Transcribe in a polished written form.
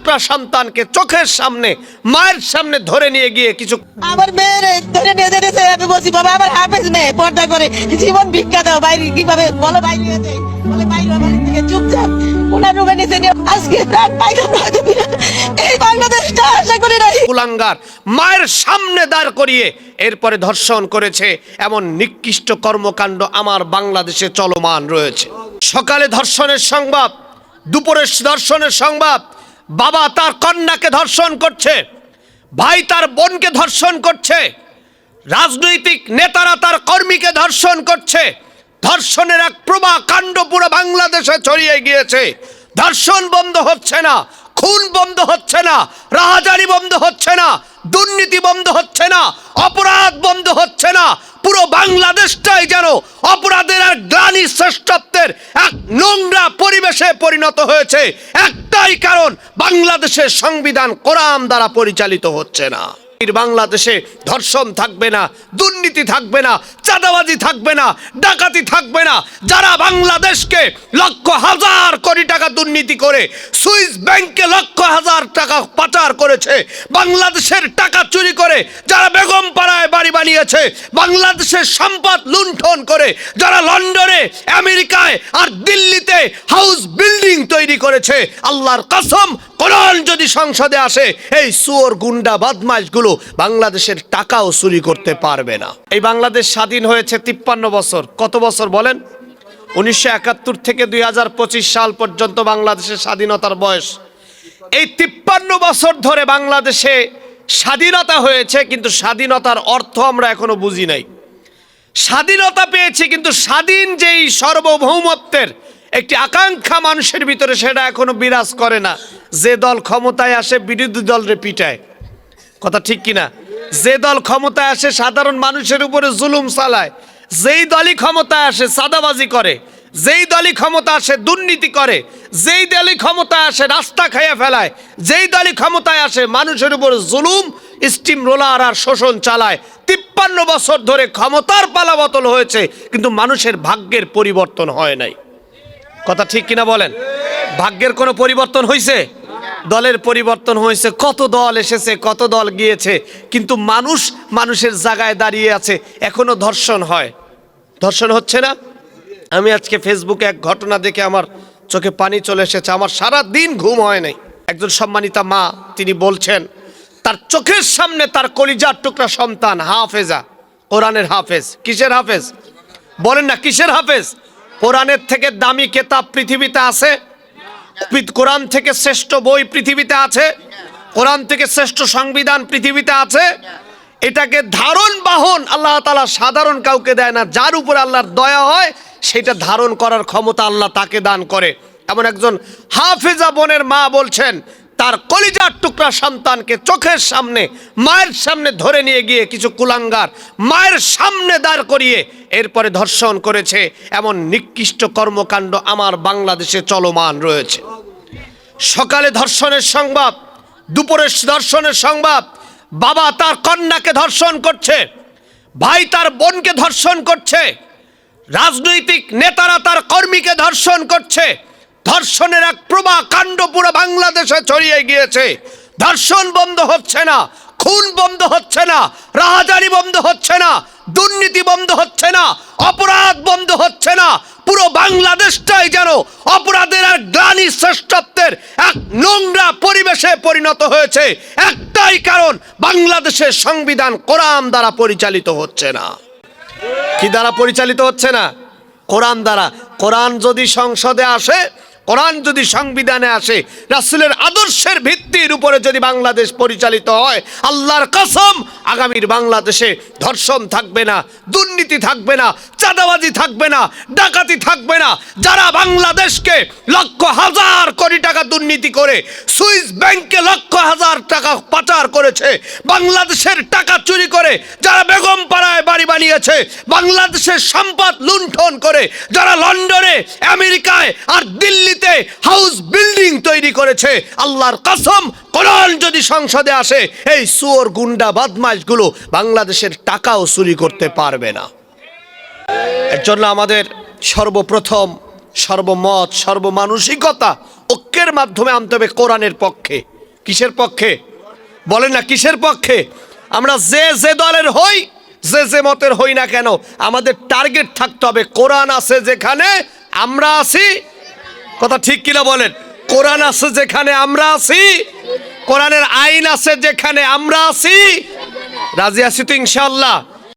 টুকরা সন্তানকে চোখের সামনে মায়ের সামনে ধরে নিয়ে গিয়ে কিছু আমার মেয়েরে ধরে নিয়ে যেতেছে। আমি বলছি বাবা আমার হাফেজ মেয়ে, পর্দা করে জীবন ভিক্ষা দাও, বাইরে কিভাবে বলো বাইরে নিয়ে যাই, বলে বাইরে বাড়ি থেকে চুপচাপ ওনার রুমে নিচে নিয়ে আজকে প্রাণ পাইলাম না। এই বাংলাদেশটা আশা করি নাই। কুলাঙ্গার মায়ের সামনে দাঁড় করিয়ে এরপরে ধর্ষণ করেছে, এমন নিকৃষ্ট কর্মকাণ্ড আমার বাংলাদেশে চলমান রয়েছে। সকালে ধর্ষণের সংবাদ, দুপুরে ধর্ষণের সংবাদ, বাবা তার কন্যাকে ধর্ষণ করছে, ভাই তার বোনকে ধর্ষণ করছে, রাজনৈতিক নেতারা তার কর্মীকে ধর্ষণ করছে। ধর্ষণের এক প্রবাহ কাণ্ড পুরো বাংলাদেশে ছড়িয়ে গিয়েছে। ধর্ষণ বন্ধ হচ্ছে না, খুন বন্ধ হচ্ছে না, রাহাজানি বন্ধ হচ্ছে না, দুর্নীতি বন্ধ হচ্ছে না, অপরাধ বন্ধ হচ্ছে না। পুরো বাংলাদেশটাই যেন অপরাধের আর গ্লানি শ্রেষ্ঠত্বের এক নোংরা পরিবেশে পরিণত হয়েছে। একটাই কারণ, বাংলাদেশের সংবিধান কোরআন দ্বারা পরিচালিত হচ্ছে না। বাংলাদেশে ধর্ষণ থাকবে না, দুর্নীতি থাকবে না, চাঁদাবাজি থাকবে না, ডাকাতি থাকবে না। যারা বাংলাদেশকে লক্ষ হাজার কোটি টাকা দুর্নীতি করে সুইস ব্যাংকে লক্ষ হাজার টাকা পাচার করেছে, বাংলাদেশের টাকা চুরি করে যারা বেগম পাড়ায় বাড়ি বানিয়েছে, বাংলাদেশের সম্পদ লুণ্ঠন করে যারা লন্ডনে, আমেরিকায় আর দিল্লিতে হাউস বিল্ডিং তৈরি করেছে, আল্লাহর কসম কোরআন যদি সংসদে আসে এই সুয়োর গুন্ডা বদমাশগুলো বাংলাদেশের টাকাও চুরি করতে পারবে না। এই বাংলাদেশ স্বাধীন হয়েছে 53 বছর। কত বছর বলেন? 1971 থেকে 2025 সাল পর্যন্ত বাংলাদেশের স্বাধীনতার বয়স। এই 53 বছর ধরে বাংলাদেশে স্বাধীনতা হয়েছে, কিন্তু স্বাধীনতার অর্থ আমরা এখনো বুঝি নাই। স্বাধীনতা পেয়েছি, কিন্তু স্বাধীন যেই সার্বভৌমত্বের একটি আকাঙ্ক্ষা মানুষের ভিতরে, সেটা এখনো বিরাজ করে না। যে দল ক্ষমতায় আসে বিরোধী দলরে পিটায়, কথা ঠিক কিনা? যে দল ক্ষমতায় আসে সাধারণ মানুষের উপরে জুলুম চালায়, যেই দলই ক্ষমতায় আসে চাঁদাবাজি করে, যেই দলই ক্ষমতা আসে দুর্নীতি করে, যেই দলই ক্ষমতায় আসে রাস্তা খাইয়া ফেলায়, যেই দলই ক্ষমতায় আসে মানুষের উপরে জুলুম, স্টিম রোলার আর শোষণ চালায়। 53 বছর ধরে ক্ষমতার পালাবদল হয়েছে, কিন্তু মানুষের ভাগ্যের পরিবর্তন হয় নাই। কথা ঠিক কিনা বলেন? ভাগ্যের কোনো পরিবর্তন হয়েছে? দলের পরিবর্তন হয়েছে। কত দল এসেছে, কত দল গিয়েছে, কিন্তু মানুষ মানুষের জায়গায় দাঁড়িয়ে আছে। এখনো ধর্ষণ হয়, ধর্ষণ হচ্ছে না। আমি আজকে ফেসবুকে এক ঘটনা দেখে আমার চোখে পানি চলে এসেছে। আমার সারা দিন ঘুম হয় নাই। একজন সম্মানিতা মা, তিনি বলছেন তার চোখের সামনে তার কলিজার টুকরা সন্তান হাফেজা, কোরআনের হাফেজ। কিসের হাফেজ বলেন না? কিসের হাফেজ? কোরআনের থেকে দামি কেতাব পৃথিবীতে আছে? কোরআন থেকে শ্রেষ্ঠ বই পৃথিবীতে আছে? কোরআন থেকে শ্রেষ্ঠ সংবিধান পৃথিবীতে আছে? এটাকে ধারণ বাহন আল্লাহ তাআলা সাধারণ কাউকে দেয় না। যার উপর আল্লাহর দয়া হয় সেটা ধারণ করার ক্ষমতা আল্লাহ তাকে দান করে। এমন একজন হাফেজা বোনের মা বলছেন তার কলিজার টুকরা সন্তানকে চোখের সামনে মায়ের সামনে ধরে নিয়ে গিয়ে কিছু কুলাঙ্গার মায়ের সামনে দাঁড় করিয়ে এরপরে ধর্ষণ করেছে। এমন নিকৃষ্ট কর্মকাণ্ড আমার বাংলাদেশে চলমান রয়েছে। সকালে ধর্ষণের সংবাদ, দুপুরে ধর্ষণের সংবাদ, বাবা তার কন্যাকে ধর্ষণ করছে, ভাই তার বোনকে ধর্ষণ করছে, রাজনৈতিক নেতারা তার কর্মীকে ধর্ষণ করছে। ধর্ষণের এক প্রবাহ কাণ্ড পুরো বাংলাদেশে ছড়িয়ে গিয়েছে। ধর্ষণ বন্ধ হচ্ছে না, খুন বন্ধ হচ্ছে না, রাহাজানি বন্ধ হচ্ছে না, দুর্নীতি বন্ধ হচ্ছে না, অপরাধ বন্ধ হচ্ছে না। পুরো বাংলাদেশটাই যেন অপরাধের আর গ্লানি শ্রেষ্ঠত্বের এক নোংরা পরিবেশে পরিণত হয়েছে। একটাই কারণ, বাংলাদেশের সংবিধান কোরআন দ্বারা পরিচালিত হচ্ছে না। কি দ্বারা পরিচালিত হচ্ছে না? কোরআন দ্বারা। কোরআন যদি সংসদে আসে, কোরআন যদি সংবিধানে আসে, রাসূলের আদর্শের ভিত্তির উপরে যদি বাংলাদেশ পরিচালিত হয়, আল্লাহর কসম আগামীর বাংলাদেশে ধর্ষণ থাকবে না, দুর্নীতি থাকবে না, চাঁদাবাজি থাকবে না, ডাকাতি থাকবে না। যারা বাংলাদেশকে লক্ষ হাজার কোটি টাকা দুর্নীতি করে সুইস ব্যাংকে লক্ষ হাজার টাকা পাচার করেছে, বাংলাদেশের টাকা চুরি করে যারা বেগম পাড়ায় বাড়ি বানিয়েছে, বাংলাদেশের সম্পদ লুণ্ঠন করে যারা লন্ডনে, আমেরিকায় আর দিল্লিতে হাউস বিল্ডিং তৈরি করেছে, আল্লাহর কসম কোরআন যদি সংসদে আসে এই সুয়োর গুন্ডা বদমাশগুলো বাংলাদেশের টাকাও চুরি করতে পারবে না। এর জন্য আমাদের সর্বপ্রথম সর্বমত সর্বমানসিকতা ঐক্যের মাধ্যমে আনতে হবে কোরআনের পক্ষে। কিসের পক্ষে বলেন না, কিসের পক্ষে? আমরা যে যে দলের হই, যে যে মতের হই না কেন, আমাদের টার্গেট থাকতে হবে কোরআন আছে যেখানে আমরা আছি। কথা ঠিক কিনা বলেন? কোরআন আছে যেখানে আমরা আছি, কোরআনের আইন আছে যেখানে আমরা আছি। রাজি আছি তো ইনশাআল্লাহ?